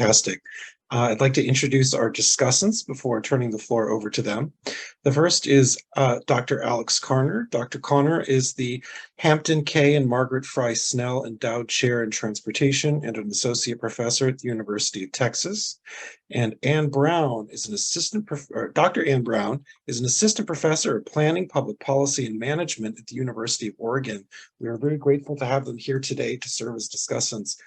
fantastic. I'd like to introduce our discussants before turning the floor over to them. The first is Dr. Alex Karner. Dr. Karner is the Hampton K. and Margaret Fry Snell Endowed Chair in Transportation and an Associate Professor at the University of Texas. And Ann Brown is Dr. Ann Brown is an Assistant Professor of Planning, Public Policy, and Management at the University of Oregon. We are very grateful to have them here today to serve as discussants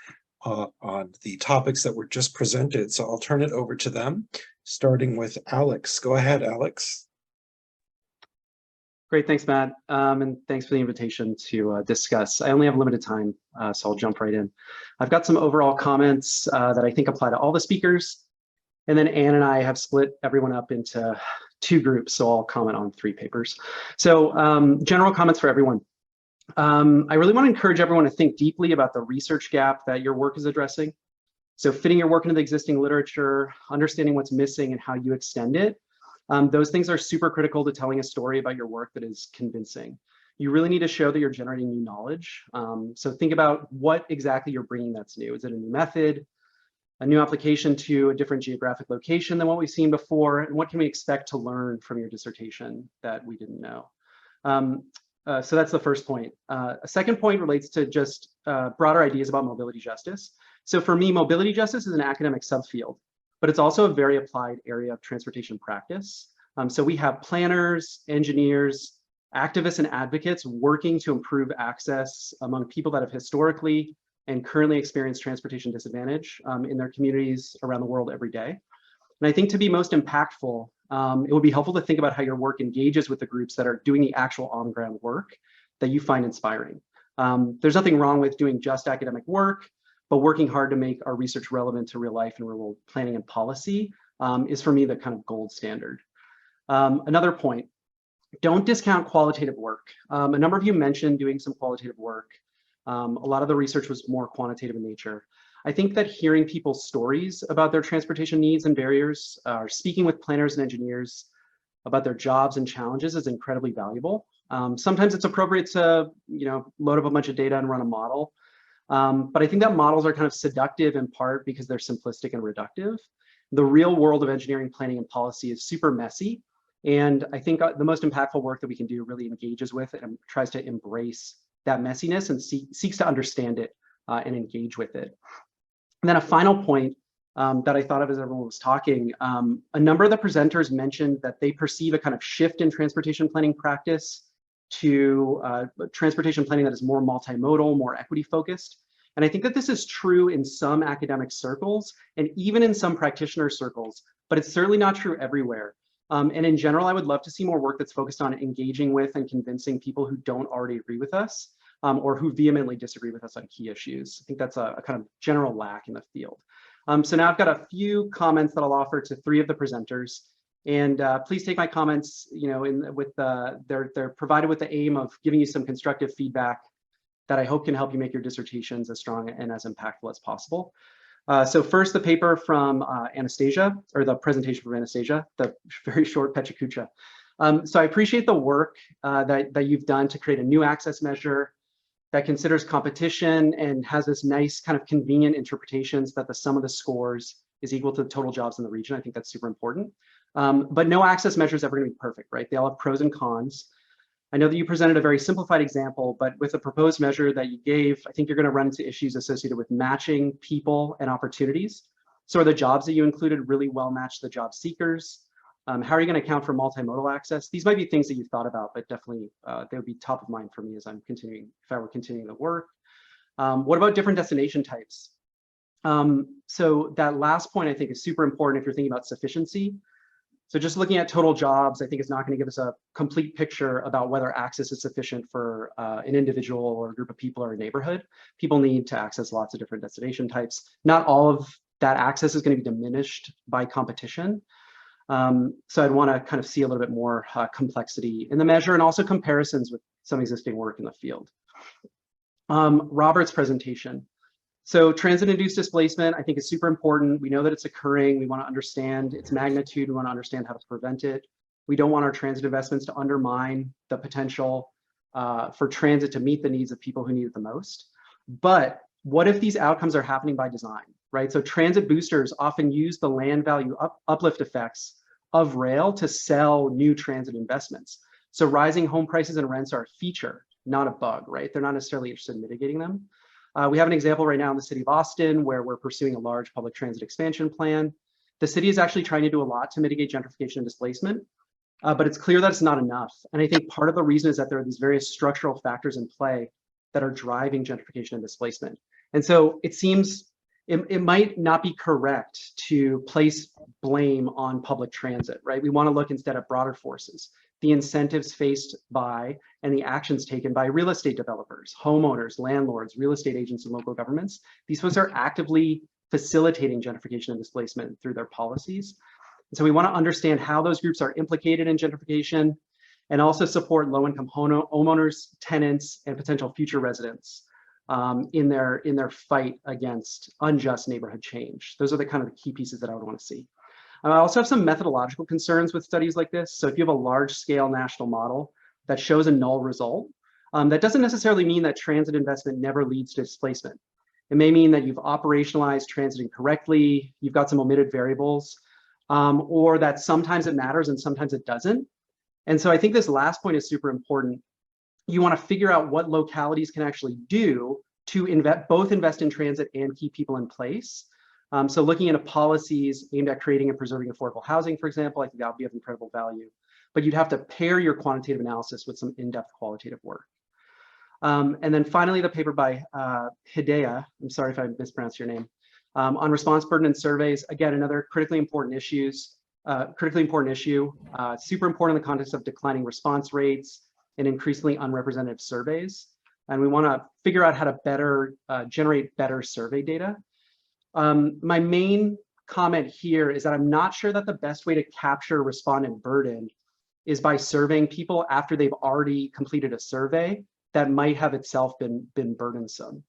on the topics that were just presented. So I'll turn it over to them, starting with Alex. Go ahead, Alex. Great, thanks, Matt. And thanks for the invitation to discuss. I only have limited time, so I'll jump right in. I've got some overall comments that I think apply to all the speakers. And then Ann and I have split everyone up into 2 groups, so I'll comment on 3 papers. So general comments for everyone. I really want to encourage everyone to think deeply about the research gap that your work is addressing. So fitting your work into the existing literature, understanding what's missing and how you extend it. Those things are super critical to telling a story about your work that is convincing. You really need to show that you're generating new knowledge. So think about what exactly you're bringing that's new. Is it a new method, a new application to a different geographic location than what we've seen before? And what can we expect to learn from your dissertation that we didn't know? So that's the first point. A second point relates to just broader ideas about mobility justice. So for me, mobility justice is an academic subfield, but it's also a very applied area of transportation practice. So we have planners, engineers, activists, and advocates working to improve access among people that have historically and currently experienced transportation disadvantage in their communities around the world every day. And I think to be most impactful, it would be helpful to think about how your work engages with the groups that are doing the actual on-ground work that you find inspiring. There's nothing wrong with doing just academic work, but working hard to make our research relevant to real life and real world planning and policy is for me the kind of gold standard. Another point, don't discount qualitative work. A number of you mentioned doing some qualitative work. A lot of the research was more quantitative in nature. I think that hearing people's stories about their transportation needs and barriers, or speaking with planners and engineers about their jobs and challenges is incredibly valuable. Sometimes it's appropriate to, load up a bunch of data and run a model. But I think that models are kind of seductive in part because they're simplistic and reductive. The real world of engineering, planning, and policy is super messy. And I think the most impactful work that we can do really engages with it and tries to embrace that messiness and seeks to understand it and engage with it. And then a final point that I thought of as everyone was talking, a number of the presenters mentioned that they perceive a kind of shift in transportation planning practice to transportation planning that is more multimodal, more equity focused. And I think that this is true in some academic circles and even in some practitioner circles, but it's certainly not true everywhere. And in general, I would love to see more work that's focused on engaging with and convincing people who don't already agree with us or who vehemently disagree with us on key issues. I think that's a kind of general lack in the field. So now I've got a few comments that I'll offer to 3 of the presenters. And please take my comments, they're provided with the aim of giving you some constructive feedback that I hope can help you make your dissertations as strong and as impactful as possible. So first, the paper from Anastasia, or the presentation from Anastasia, the very short Pecha Kucha. So I appreciate the work that you've done to create a new access measure that considers competition and has this nice kind of convenient interpretations that the sum of the scores is equal to the total jobs in the region. I think that's super important. But no access measure is ever going to be perfect, right? They all have pros and cons. I know that you presented a very simplified example, but with the proposed measure that you gave, I think you're going to run into issues associated with matching people and opportunities. So are the jobs that you included really well matched the job seekers? How are you going to account for multimodal access? These might be things that you've thought about, but definitely they would be top of mind for me as I'm continuing, if I were continuing the work. What about different destination types? So that last point I think is super important if you're thinking about sufficiency. So just looking at total jobs, I think is not going to give us a complete picture about whether access is sufficient for an individual or a group of people or a neighborhood. People need to access lots of different destination types. Not all of that access is going to be diminished by competition. So I'd want to kind of see a little bit more complexity in the measure and also comparisons with some existing work in the field. Robert's presentation. So transit-induced displacement, I think, is super important. We know that it's occurring. We want to understand its magnitude. We want to understand how to prevent it. We don't want our transit investments to undermine the potential for transit to meet the needs of people who need it the most. But what if these outcomes are happening by design? right? So transit boosters often use the land value uplift effects of rail to sell new transit investments. So rising home prices and rents are a feature, not a bug, right? They're not necessarily interested in mitigating them. We have an example right now in the city of Austin where we're pursuing a large public transit expansion plan. The city is actually trying to do a lot to mitigate gentrification and displacement, but it's clear that it's not enough. And I think part of the reason is that there are these various structural factors in play that are driving gentrification and displacement. And so it seems it might not be correct to place blame on public transit, right? We want to look instead at broader forces, the incentives faced by and the actions taken by real estate developers, homeowners, landlords, real estate agents, and local governments. These folks are actively facilitating gentrification and displacement through their policies. And so we want to understand how those groups are implicated in gentrification and also support low-income homeowners, tenants, and potential future residents in their fight against unjust neighborhood change. Those are the kind of the key pieces that I would want to see. I also have some methodological concerns with studies like this. So if you have a large-scale national model that shows a null result, that doesn't necessarily mean that transit investment never leads to displacement. It may mean that you've operationalized transit incorrectly, you've got some omitted variables, or that sometimes it matters and sometimes it doesn't. And so I think this last point is super important. You want to figure out what localities can actually do to both invest in transit and keep people in place. So looking into policies aimed at creating and preserving affordable housing, for example, I think that would be of incredible value. But you'd have to pair your quantitative analysis with some in-depth qualitative work. And then finally, the paper by Hidea, I'm sorry if I mispronounced your name, on response burden and surveys. Again, another critically important issue, super important in the context of declining response rates and increasingly unrepresentative surveys. And we want to figure out how to better generate better survey data. My main comment here is that I'm not sure that the best way to capture respondent burden is by surveying people after they've already completed a survey that might have itself been burdensome.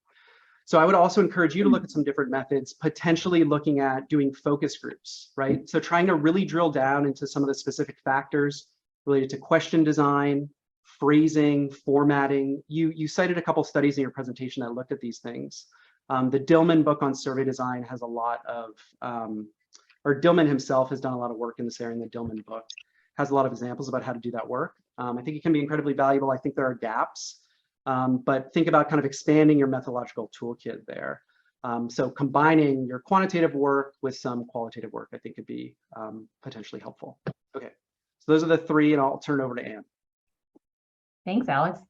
So I would also encourage you to look at some different methods, potentially looking at doing focus groups, right? So trying to really drill down into some of the specific factors related to question design, phrasing, formatting. You cited a couple studies in your presentation that looked at these things. The Dillman book on survey design has a lot of, or Dillman himself has done a lot of work in this area, and the Dillman book has a lot of examples about how to do that work. I think it can be incredibly valuable. I think there are gaps, but think about kind of expanding your methodological toolkit there. So combining your quantitative work with some qualitative work, I think could be potentially helpful. Okay, so those are the three, and I'll turn it over to Anne. Thanks, Alex.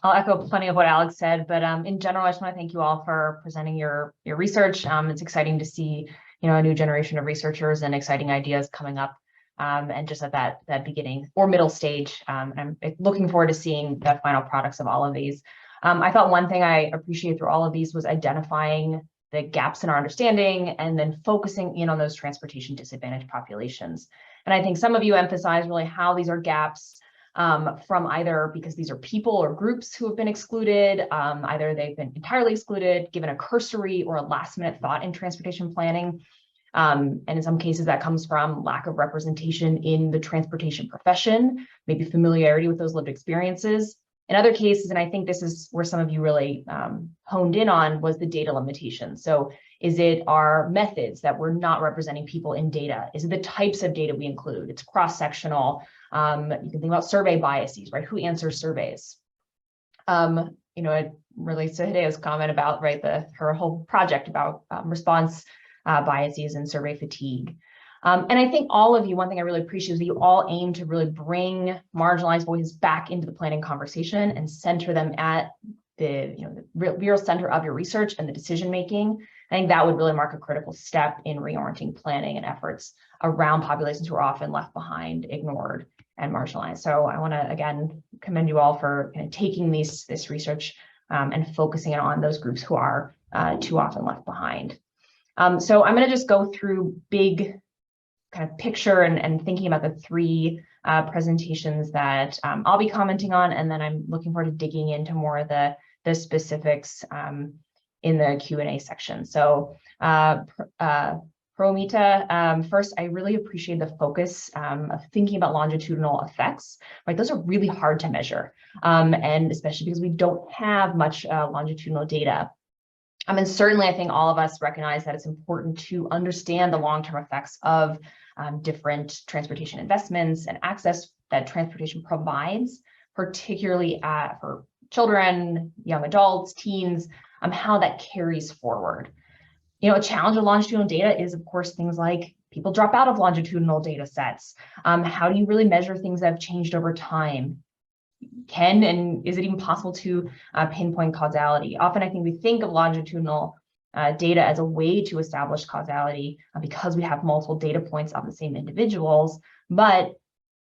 I'll echo plenty of what Alex said, but in general, I just want to thank you all for presenting your research. It's exciting to see, a new generation of researchers and exciting ideas coming up, and just at that beginning or middle stage. I'm looking forward to seeing the final products of all of these. I thought one thing I appreciate through all of these was identifying the gaps in our understanding and then focusing in on those transportation disadvantaged populations. And I think some of you emphasize really how these are gaps from either because these are people or groups who have been excluded, either they've been entirely excluded, given a cursory or a last minute thought in transportation planning. And in some cases that comes from lack of representation in the transportation profession, maybe familiarity with those lived experiences. In other cases, and I think this is where some of you really honed in on, was the data limitation. So is it our methods that we're not representing people in data? Is it the types of data we include? It's cross-sectional. You can think about survey biases, right? Who answers surveys? It relates to Hideo's comment about, right, her whole project about response biases and survey fatigue. And I think all of you, one thing I really appreciate is that you all aim to really bring marginalized voices back into the planning conversation and center them at the real center of your research and the decision making. I think that would really mark a critical step in reorienting planning and efforts around populations who are often left behind, ignored, and marginalized. So I want to again commend you all for taking this research and focusing it on those groups who are too often left behind. So I'm going to just go through big kind of picture and thinking about the three presentations that I'll be commenting on, and then I'm looking forward to digging into more of the specifics in the Q&A section. So Promita, first, I really appreciate the focus of thinking about longitudinal effects, right? Those are really hard to measure, and especially because we don't have much longitudinal data. And certainly, I think all of us recognize that it's important to understand the long-term effects of different transportation investments and access that transportation provides, particularly for children, young adults, teens, how that carries forward. A challenge with longitudinal data is, of course, things like people drop out of longitudinal data sets. How do you really measure things that have changed over time? And is it even possible to pinpoint causality? Often, I think we think of longitudinal data as a way to establish causality because we have multiple data points of the same individuals, but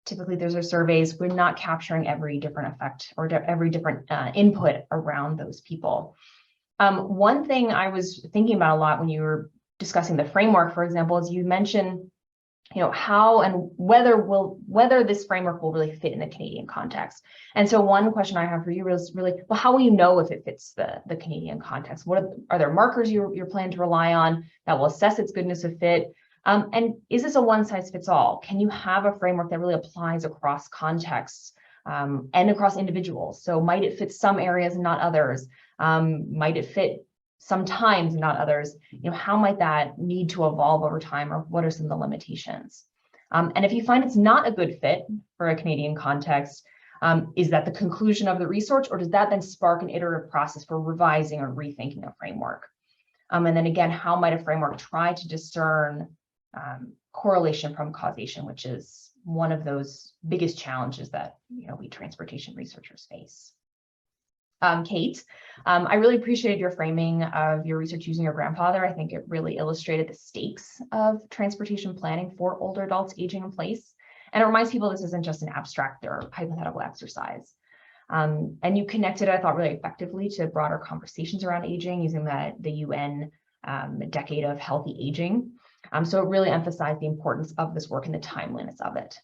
typically those are surveys. We're not capturing every different effect or every different input around those people. One thing I was thinking about a lot when you were discussing the framework, for example, is you mentioned, how and whether this framework will really fit in the Canadian context. And so one question I have for you is really, well, how will you know if it fits the Canadian context? Are there markers you're planning to rely on that will assess its goodness of fit? And is this a one size fits all? Can you have a framework that really applies across contexts and across individuals? So might it fit some areas and not others? Might it fit sometimes, not others? How might that need to evolve over time, or what are some of the limitations? And if you find it's not a good fit for a Canadian context, is that the conclusion of the research, or does that then spark an iterative process for revising or rethinking a framework? And then again, how might a framework try to discern correlation from causation, which is one of those biggest challenges that we transportation researchers face? Kate, I really appreciated your framing of your research using your grandfather. I think it really illustrated the stakes of transportation planning for older adults aging in place. And it reminds people this isn't just an abstract or hypothetical exercise. And you connected, I thought, really effectively to broader conversations around aging using the UN Decade of Healthy Aging. So it really emphasized the importance of this work and the timeliness of it.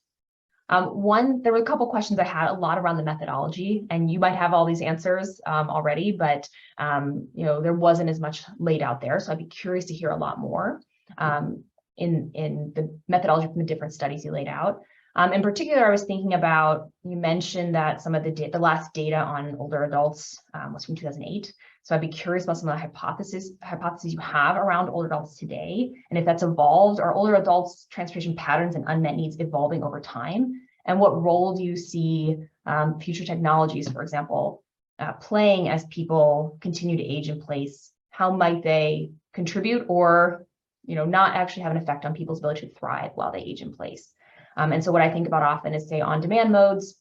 There were a couple questions I had, a lot around the methodology, and you might have all these answers already, but there wasn't as much laid out there. So I'd be curious to hear a lot more in the methodology from the different studies you laid out. In particular, I was thinking about, you mentioned that some of the last data on older adults was from 2008. So I'd be curious about some of the hypotheses you have around older adults today, and if that's evolved. Are older adults' transportation patterns and unmet needs evolving over time? And what role do you see future technologies, for example, playing as people continue to age in place? How might they contribute or not actually have an effect on people's ability to thrive while they age in place? And so what I think about often is, say, on-demand modes.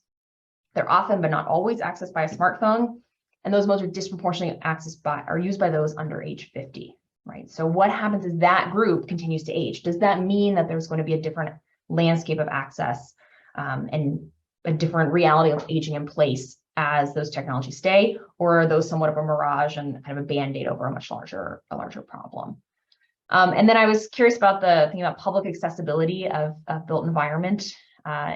They're often, but not always, accessed by a smartphone. And those modes are disproportionately used by those under age 50, right? So what happens is that group continues to age. Does that mean that there's going to be a different landscape of access and a different reality of aging in place as those technologies stay? Or are those somewhat of a mirage and kind of a Band-Aid over a larger problem? And then I was curious about thinking about public accessibility of built environment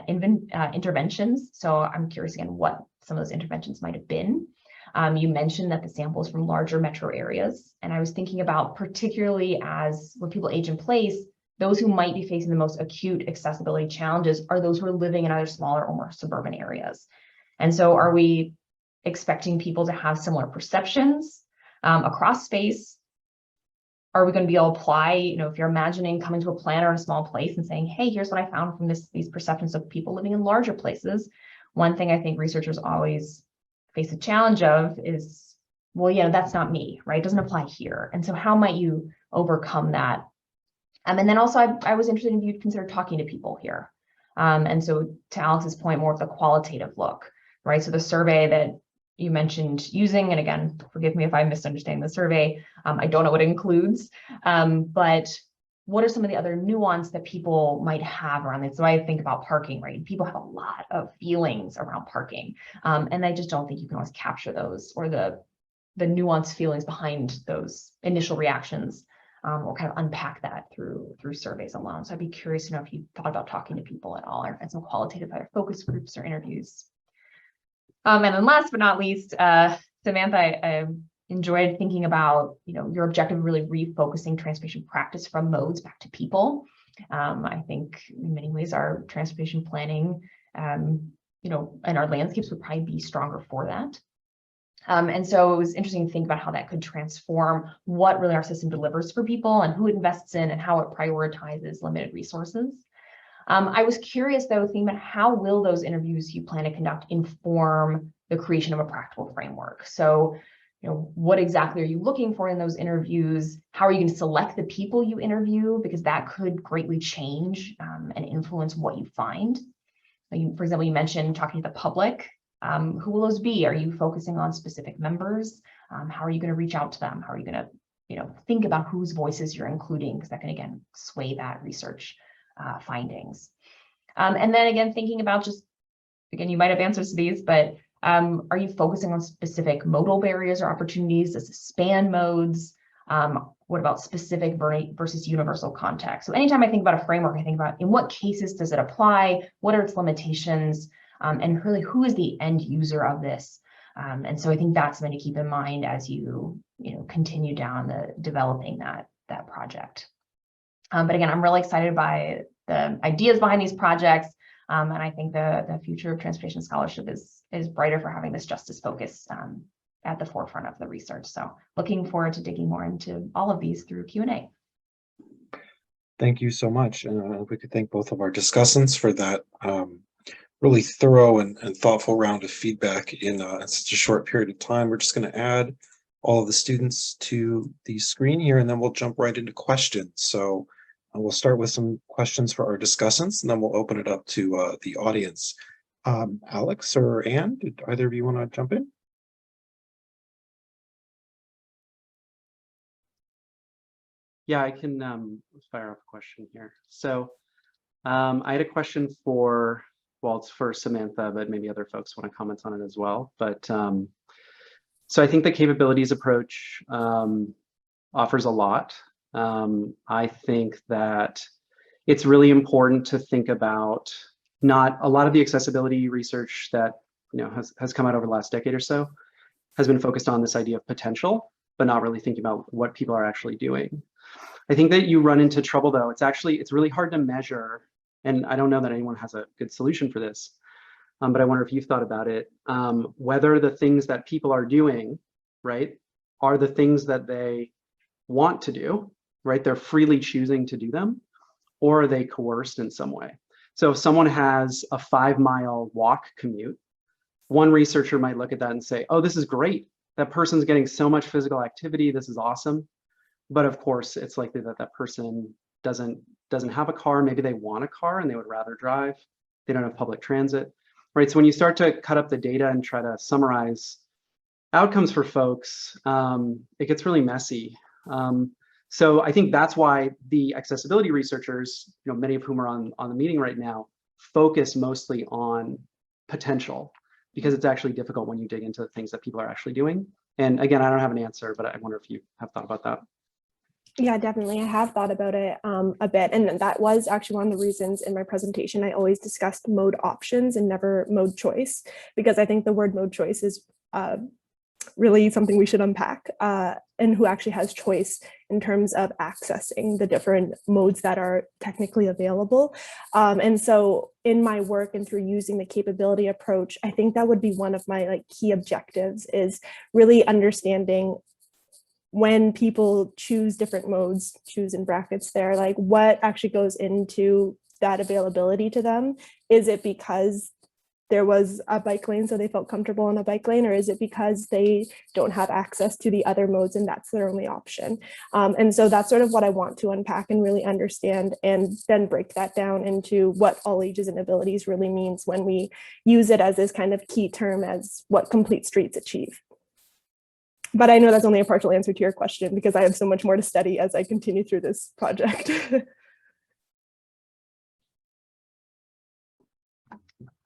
interventions. So I'm curious again what some of those interventions might have been. You mentioned that the sample is from larger metro areas, and I was thinking about, particularly as when people age in place, those who might be facing the most acute accessibility challenges are those who are living in either smaller or more suburban areas. And so are we expecting people to have similar perceptions across space? Are we going to be able to apply, if you're imagining coming to a planner in a small place and saying, hey, here's what I found from these perceptions of people living in larger places. One thing I think researchers always face a challenge of is, well, that's not me, right? It doesn't apply here. And so how might you overcome that? And then also I was interested if you'd consider talking to people here. And so to Alex's point, more of the qualitative look, right? So the survey that you mentioned using, and again, forgive me if I misunderstand the survey, I don't know what it includes, but what are some of the other nuance that people might have around it? So I think about parking, right? People have a lot of feelings around parking, and I just don't think you can always capture those or the nuanced feelings behind those initial reactions, or kind of unpack that through surveys alone. So I'd be curious to know if you thought about talking to people at all, or had some qualitative focus groups or interviews. And then last but not least, Samantha, I enjoyed thinking about, your objective of really refocusing transportation practice from modes back to people. I think in many ways our transportation planning, and our landscapes would probably be stronger for that. And so it was interesting to think about how that could transform what really our system delivers for people and who it invests in and how it prioritizes limited resources. I was curious, though, thinking about how will those interviews you plan to conduct inform the creation of a practical framework? So, what exactly are you looking for in those interviews? How are you going to select the people you interview? Because that could greatly change and influence what you find. For example, you mentioned talking to the public. Who will those be? Are you focusing on specific members? How are you going to reach out to them? How are you going to, think about whose voices you're including? Because that can, again, sway that research findings. And then again, thinking about again, you might have answers to these, but are you focusing on specific modal barriers or opportunities? Does it span modes? What about specific versus universal context? So anytime I think about a framework, I think about in what cases does it apply? What are its limitations? And really, who is the end user of this? And so I think that's something to keep in mind as you continue down developing that project. But again, I'm really excited by the ideas behind these projects. And I think the future of transportation scholarship is brighter for having this justice focus at the forefront of the research. So looking forward to digging more into all of these through Q&A. Thank you so much. And we could thank both of our discussants for that really thorough and thoughtful round of feedback in such a short period of time. We're just going to add all of the students to the screen here, and then we'll jump right into questions. So we'll start with some questions for our discussants, and then we'll open it up to the audience. Alex or Anne, did either of you want to jump in? Yeah, I can fire off a question here. So I had a question for, well, it's for Samantha, but maybe other folks want to comment on it as well. But so I think the capabilities approach offers a lot. I think that it's really important to think about not a lot of the accessibility research that has come out over the last decade or so has been focused on this idea of potential, but not really thinking about what people are actually doing. I think that you run into trouble, though. It's really hard to measure, and I don't know that anyone has a good solution for this, but I wonder if you've thought about it, whether the things that people are doing, right, are the things that they want to do, right? They're freely choosing to do them, or are they coerced in some way? So if someone has a 5-mile walk commute, one researcher might look at that and say, oh, this is great. That person's getting so much physical activity. This is awesome. But of course, it's likely that that person doesn't have a car. Maybe they want a car and they would rather drive. They don't have public transit, right? So when you start to cut up the data and try to summarize outcomes for folks, it gets really messy. So I think that's why the accessibility researchers, many of whom are on the meeting right now, focus mostly on potential, because it's actually difficult when you dig into the things that people are actually doing. And again, I don't have an answer, but I wonder if you have thought about that. Yeah, definitely. I have thought about it a bit. And that was actually one of the reasons in my presentation, I always discussed mode options and never mode choice, because I think the word mode choice is really something we should unpack, and who actually has choice in terms of accessing the different modes that are technically available. And so in my work and through using the capability approach, I think that would be one of my key objectives, is really understanding when people choose different modes, choose in brackets there, what actually goes into that availability to them. Is it because there was a bike lane, so they felt comfortable on a bike lane, or is it because they don't have access to the other modes and that's their only option? And so that's sort of what I want to unpack and really understand, and then break that down into what all ages and abilities really means when we use it as this kind of key term as what complete streets achieve. But I know that's only a partial answer to your question, because I have so much more to study as I continue through this project.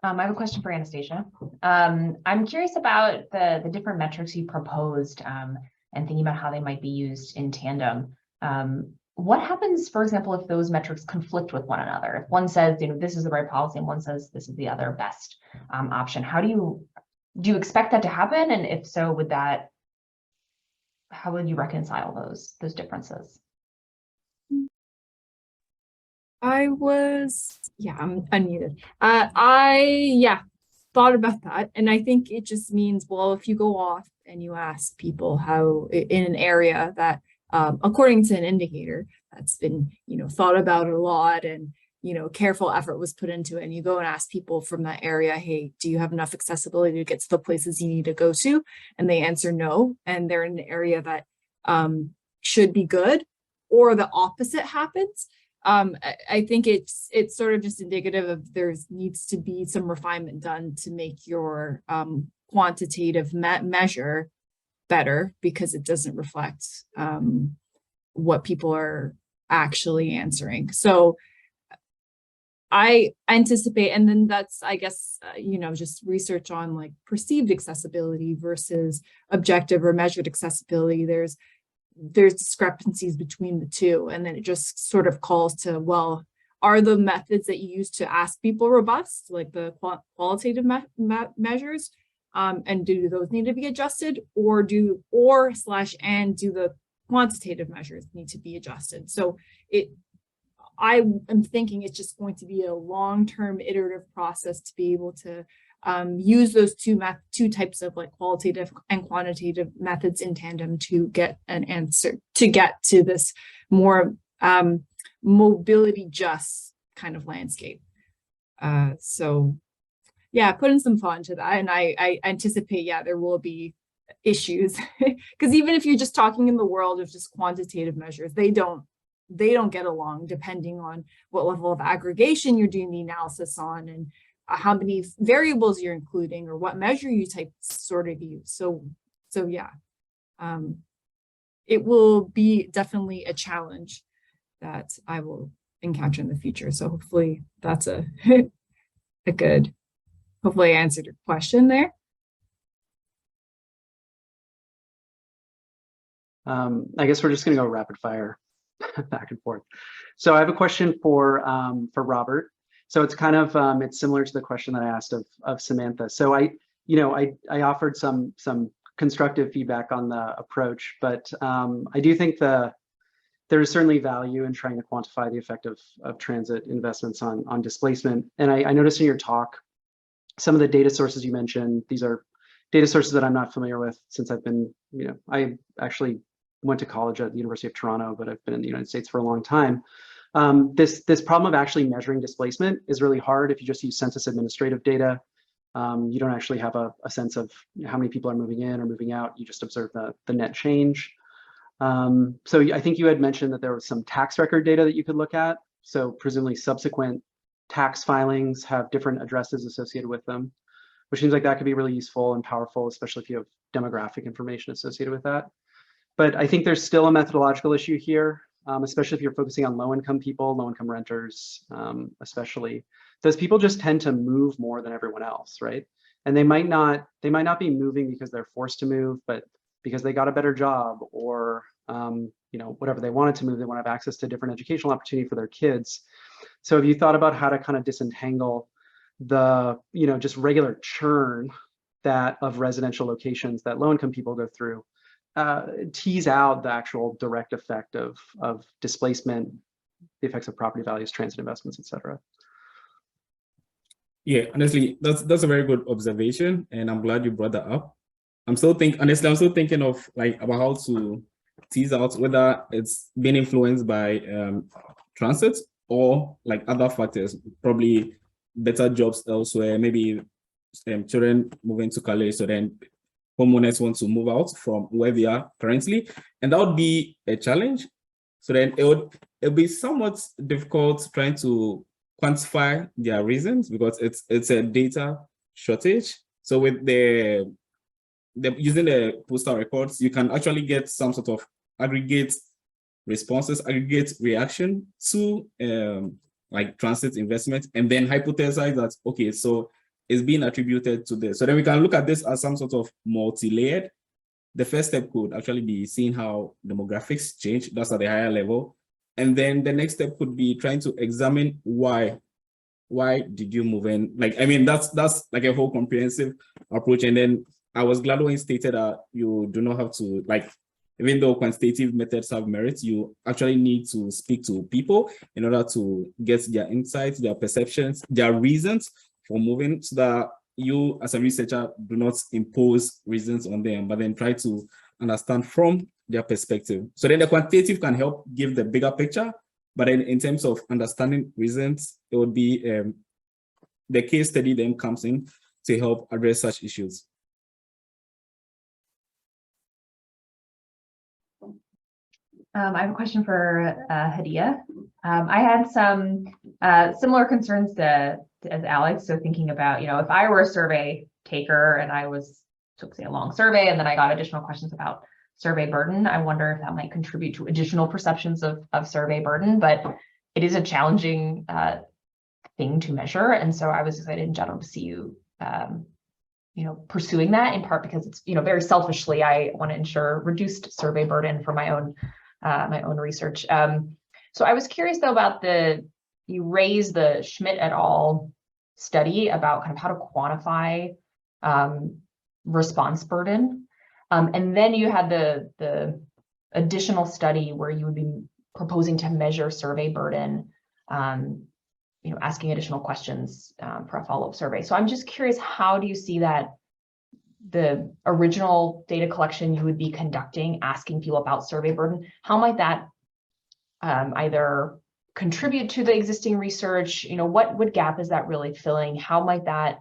I have a question for Anastasia. I'm curious about the different metrics you proposed and thinking about how they might be used in tandem. What happens, for example, if those metrics conflict with one another? If one says, this is the right policy, and one says this is the other best option, how do you expect that to happen? And if so, how would you reconcile those differences? I'm unmuted. thought about that. And I think it just means, well, if you go off and you ask people how in an area that, according to an indicator that's been, thought about a lot and, careful effort was put into it, and you go and ask people from that area, hey, do you have enough accessibility to get to the places you need to go to? And they answer no, and they're in an area that should be good, or the opposite happens. I think it's sort of just indicative of there needs to be some refinement done to make your quantitative measure better, because it doesn't reflect what people are actually answering. So I anticipate, and then that's, I guess, just research on like perceived accessibility versus objective or measured accessibility. There's discrepancies between the two, and then it just sort of calls to, well, are the methods that you use to ask people robust, like the qualitative measures, and do those need to be adjusted, or do the quantitative measures need to be adjusted? So I am thinking it's just going to be a long-term iterative process to be able to use those two types of like qualitative and quantitative methods in tandem to get an answer, to get to this more mobility just kind of landscape. So yeah, put in some thought into that. And I anticipate, yeah, there will be issues, because even if you're just talking in the world of just quantitative measures, they don't get along depending on what level of aggregation you're doing the analysis on, and how many variables you're including, or what measure you sort of use. So yeah, it will be definitely a challenge that I will encounter in the future. So hopefully that's hopefully I answered your question there. I guess we're just gonna go rapid fire back and forth. So I have a question for Robert. So it's kind of it's similar to the question that I asked of Samantha. So I offered some constructive feedback on the approach, but I do think there is certainly value in trying to quantify the effect of transit investments on displacement. And I noticed in your talk, some of the data sources you mentioned, these are data sources that I'm not familiar with, since I've been, I actually went to college at the University of Toronto, but I've been in the United States for a long time. This problem of actually measuring displacement is really hard if you just use census administrative data. You don't actually have a sense of how many people are moving in or moving out. You just observe the net change. So I think you had mentioned that there was some tax record data that you could look at. So presumably subsequent tax filings have different addresses associated with them, which seems like that could be really useful and powerful, especially if you have demographic information associated with that. But I think there's still a methodological issue here, especially if you're focusing on low-income people, low-income renters, especially. Those people just tend to move more than everyone else, right? And they might not be moving because they're forced to move, but because they got a better job, or whatever, they wanted to move, they want to have access to different educational opportunity for their kids. So have you thought about how to kind of disentangle the just regular churn of residential locations that low-income people go through, tease out the actual direct effect of displacement, the effects of property values, transit investments, etc.? Yeah, honestly, that's a very good observation, and I'm glad you brought that up. I'm still thinking of about how to tease out whether it's being influenced by transit or like other factors, probably better jobs elsewhere, maybe children moving to college, so then homeowners want to move out from where they are currently, and that would be a challenge. So then it'll be somewhat difficult trying to quantify their reasons, because it's a data shortage. So with the using the postal records, you can actually get some sort of aggregate responses, aggregate reaction to like transit investment, and then hypothesize that, okay, so it's being attributed to this. So then we can look at this as some sort of multi-layered. The first step could actually be seeing how demographics change. That's at the higher level. And then the next step could be trying to examine why did you move in? That's like a whole comprehensive approach. And then I was glad when you stated that you do not have to, even though quantitative methods have merit, you actually need to speak to people in order to get their insights, their perceptions, their reasons for moving, so that you as a researcher do not impose reasons on them, but then try to understand from their perspective. So then the quantitative can help give the bigger picture, but then in terms of understanding reasons, it would be the case study then comes in to help address such issues. I have a question for Hadia. I had some similar concerns as Alex. So thinking about, if I were a survey taker and I took say a long survey and then I got additional questions about survey burden, I wonder if that might contribute to additional perceptions of survey burden, but it is a challenging thing to measure. And so I was excited in general to see you, pursuing that, in part because it's, very selfishly, I want to ensure reduced survey burden for my own research. So I was curious though about you raised the Schmidt et al. Study about kind of how to quantify response burden. And then you had the additional study where you would be proposing to measure survey burden, asking additional questions for a follow-up survey. So I'm just curious, how do you see that the original data collection you would be conducting, asking people about survey burden, how might that either contribute to the existing research? What gap is that really filling? How might that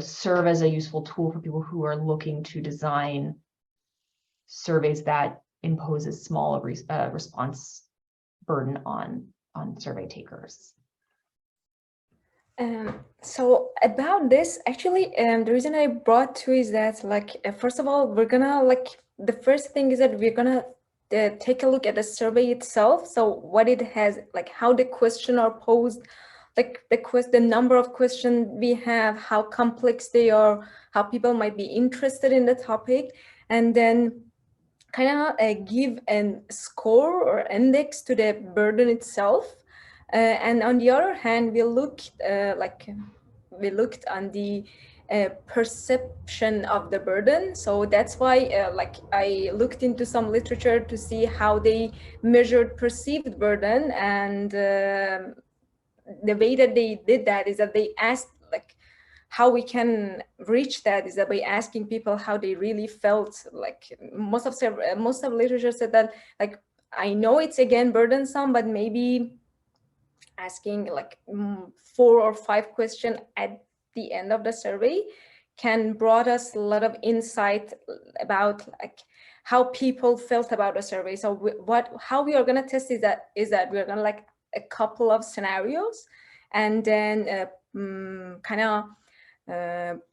serve as a useful tool for people who are looking to design surveys that imposes small response burden on survey takers? So about this, actually, the reason I brought to is that, first of all, we're gonna the first thing is that we're gonna take a look at the survey itself. So what it has, how the question are posed, the number of questions we have, how complex they are, how people might be interested in the topic, and then kind of give a score or index to the burden itself. And on the other hand, we looked on the perception of the burden. So that's why I looked into some literature to see how they measured perceived burden, and the way that they did that is that they asked how we can reach that is that by asking people how they really felt. Most of literature said that I know it's again burdensome, but maybe asking 4 or 5 questions at the end of the survey can brought us a lot of insight about how people felt about the survey. So how we are going to test is that we're going to a couple of scenarios and then kind of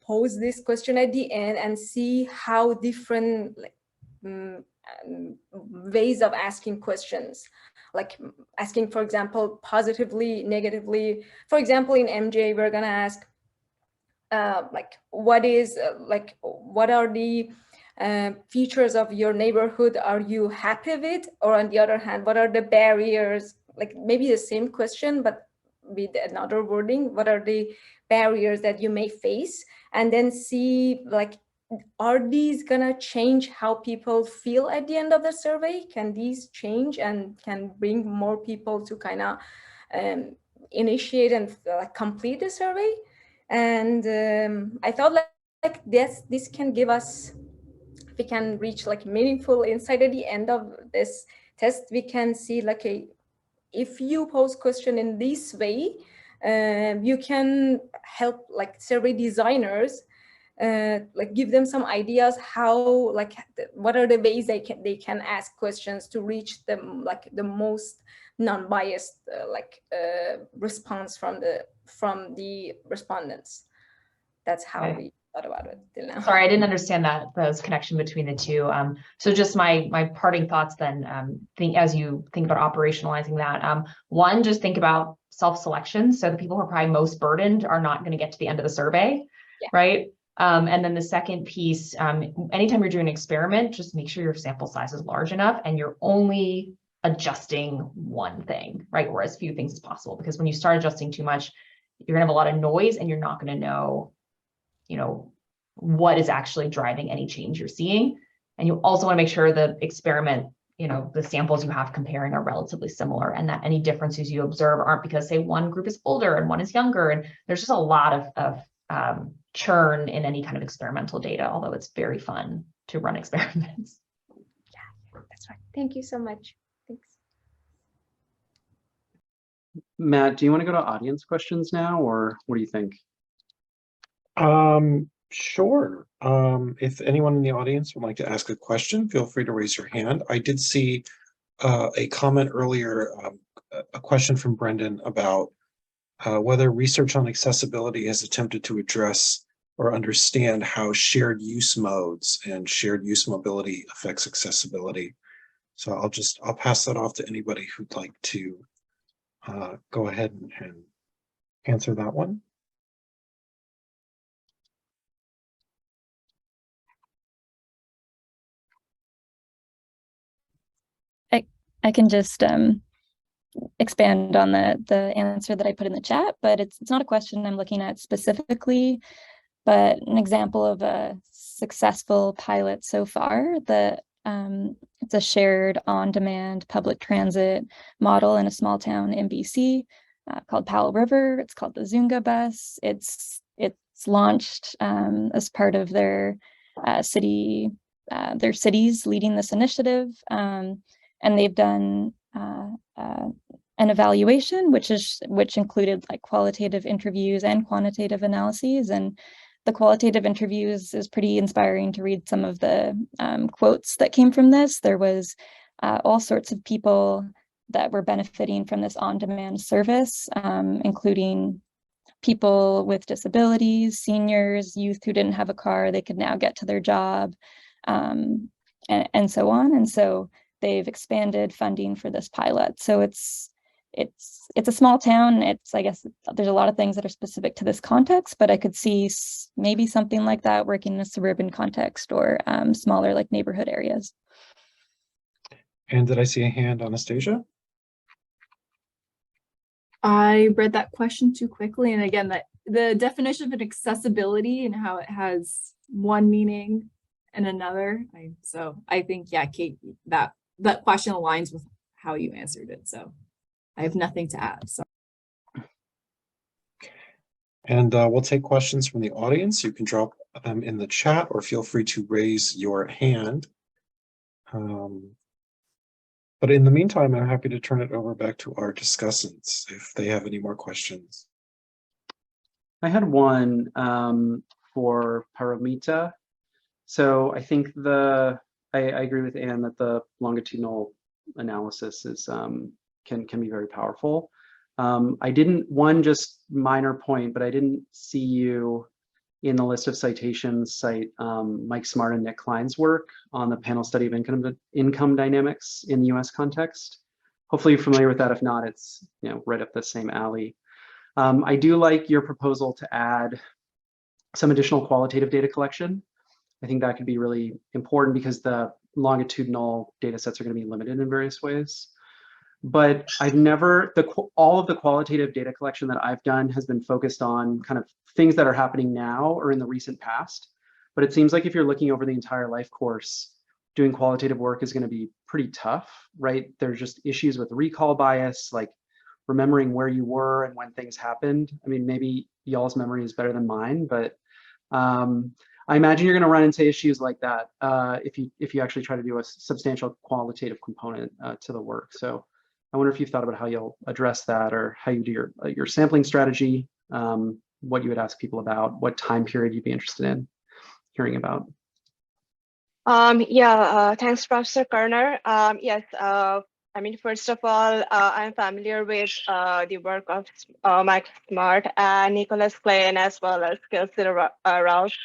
pose this question at the end and see how different ways of asking questions, asking, for example, positively, negatively. For example, in MJ, we're gonna ask what are the features of your neighborhood are you happy with, or on the other hand, what are the barriers, maybe the same question but with another wording, what are the barriers that you may face, and then see are these gonna change how people feel at the end of the survey? Can these change and can bring more people to kind of initiate and complete the survey? And I thought this can give us, if we can reach meaningful insight at the end of this test, we can see if you pose question in this way, you can help survey designers, give them some ideas how what are the ways they can ask questions to reach them the most non-biased response from the respondents. That's how we thought about it till now. Sorry, I didn't understand those connection between the two. So just my parting thoughts then, as you think about operationalizing that, one, just think about self-selection. So the people who are probably most burdened are not going to get to the end of the survey, right? And then the second piece, anytime you're doing an experiment, just make sure your sample size is large enough and you're only adjusting one thing, right? Or as few things as possible, because when you start adjusting too much, you're gonna have a lot of noise and you're not gonna know, what is actually driving any change you're seeing. And you also wanna make sure the experiment the samples you have comparing are relatively similar, and that any differences you observe aren't because, say, one group is older and one is younger, and there's just a lot of churn in any kind of experimental data, although it's very fun to run experiments. Yeah, that's right. Thank you so much. Thanks. Matt, do you want to go to audience questions now, or what do you think? Sure. If anyone in the audience would like to ask a question, feel free to raise your hand. I did see a comment earlier, a question from Brendan about whether research on accessibility has attempted to address or understand how shared use modes and shared use mobility affects accessibility. So I'll pass that off to anybody who'd like to go ahead and answer that one. I can just expand on the answer that I put in the chat, but it's not a question I'm looking at specifically, but an example of a successful pilot so far that it's a shared on-demand public transit model in a small town in BC called Powell River. It's called the Zunga bus. It's launched as part of their cities leading this initiative. And they've done an evaluation, which included like qualitative interviews and quantitative analyses. And the qualitative interviews is pretty inspiring to read some of the quotes that came from this. There was all sorts of people that were benefiting from this on-demand service, including people with disabilities, seniors, youth who didn't have a car, they could now get to their job, and so on. And so they've expanded funding for this pilot. So it's a small town. I guess there's a lot of things that are specific to this context, but I could see maybe something like that working in a suburban context or smaller like neighborhood areas. And did I see a hand, Anastasia? I read that question too quickly. And again, that the definition of an accessibility and how it has one meaning and another. So I think, yeah, Kate, that question aligns with how you answered it. So I have nothing to add. So. And we'll take questions from the audience. You can drop them in the chat or feel free to raise your hand. But in the meantime, I'm happy to turn it over back to our discussants if they have any more questions. I had one for Paramita. So I think I agree with Anne that the longitudinal analysis is can be very powerful. Just minor point, but I didn't see you in the list of citations cite Mike Smart and Nick Klein's work on the panel study of income dynamics in the US context. Hopefully you're familiar with that. If not, it's right up the same alley. I do like your proposal to add some additional qualitative data collection. I think that could be really important because the longitudinal data sets are going to be limited in various ways. But all of the qualitative data collection that I've done has been focused on kind of things that are happening now or in the recent past. But it seems like if you're looking over the entire life course, doing qualitative work is going to be pretty tough, right? There's just issues with recall bias, like remembering where you were and when things happened. I mean, maybe y'all's memory is better than mine, but I imagine you're going to run into issues like that if you actually try to do a substantial qualitative component to the work. So I wonder if you've thought about how you'll address that, or how you do your sampling strategy, what you would ask people about, what time period you'd be interested in hearing about. Thanks, Professor Karner. Yes, I mean, first of all, I'm familiar with the work of Mike Smart and Nicholas Klein, as well as Kelsey Rouse.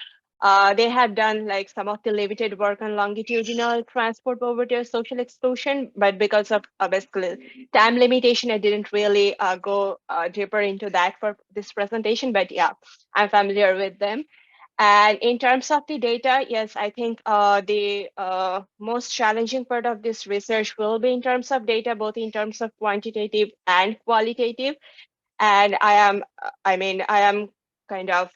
They had done like some of the limited work on longitudinal transport poverty or social exclusion, but because of basically time limitation, I didn't really go deeper into that for this presentation. But yeah, I'm familiar with them. And in terms of the data, yes, I think the most challenging part of this research will be in terms of data, both in terms of quantitative and qualitative. And I am kind of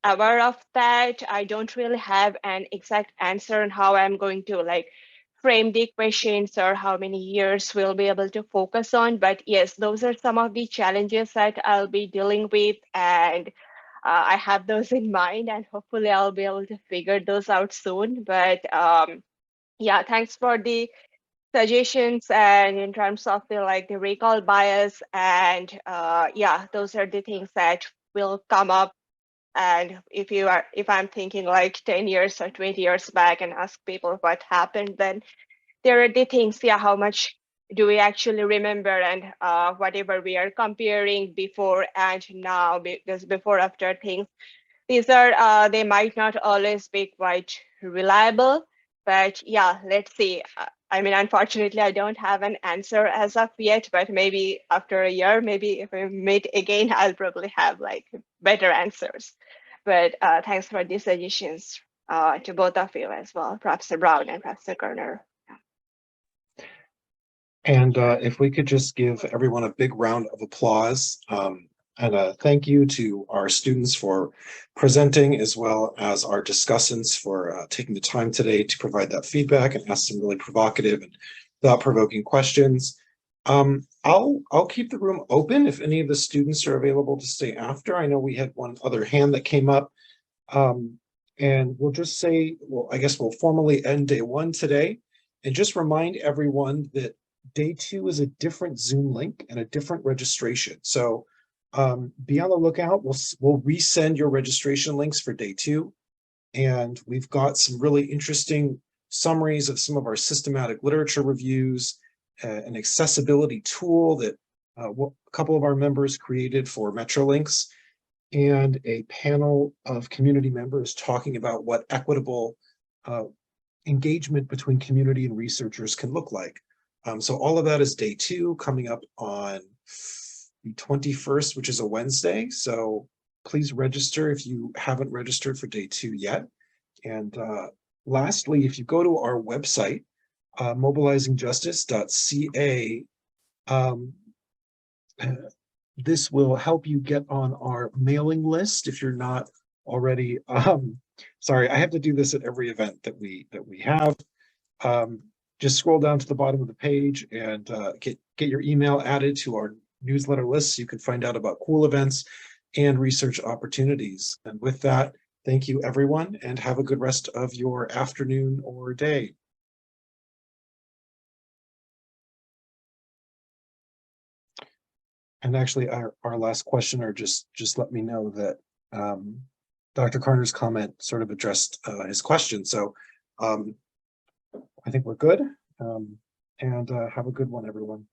aware of that. I don't really have an exact answer on how I'm going to like frame the questions or how many years we'll be able to focus on. But yes, those are some of the challenges that I'll be dealing with, and I have those in mind, and hopefully I'll be able to figure those out soon. But yeah, thanks for the suggestions, and in terms of the recall bias, and yeah, those are the things that will come up. And if I'm thinking like 10 years or 20 years back and ask people what happened, then there are the things, yeah, how much do we actually remember, and whatever we are comparing before and now, because before after things, these are they might not always be quite reliable. But yeah, let's see. I mean, unfortunately, I don't have an answer as of yet, but maybe after a year, maybe if we meet again, I'll probably have like better answers. But thanks for the suggestions to both of you as well, Professor Brown and Professor Karner. And if we could just give everyone a big round of applause, and a thank you to our students for presenting, as well as our discussants for taking the time today to provide that feedback and ask some really provocative and thought-provoking questions. I'll keep the room open if any of the students are available to stay after. I know we had one other hand that came up. And we'll just say, well, I guess we'll formally end day one today, and just remind everyone that day two is a different Zoom link and a different registration. So be on the lookout. We'll resend your registration links for day two. And we've got some really interesting summaries of some of our systematic literature reviews, an accessibility tool that a couple of our members created for Metrolinks, and a panel of community members talking about what equitable engagement between community and researchers can look like. So all of that is day two, coming up on the 21st, which is a Wednesday. So please register if you haven't registered for day two yet. And lastly, if you go to our website, mobilizingjustice.ca, this will help you get on our mailing list if you're not already. Sorry, I have to do this at every event that we have. Just scroll down to the bottom of the page and get your email added to our newsletter list so you can find out about cool events and research opportunities. And with that, thank you everyone, and have a good rest of your afternoon or day. And actually, our last questioner just let me know that Dr. Karner's comment sort of addressed his question. So I think we're good. And have a good one, everyone.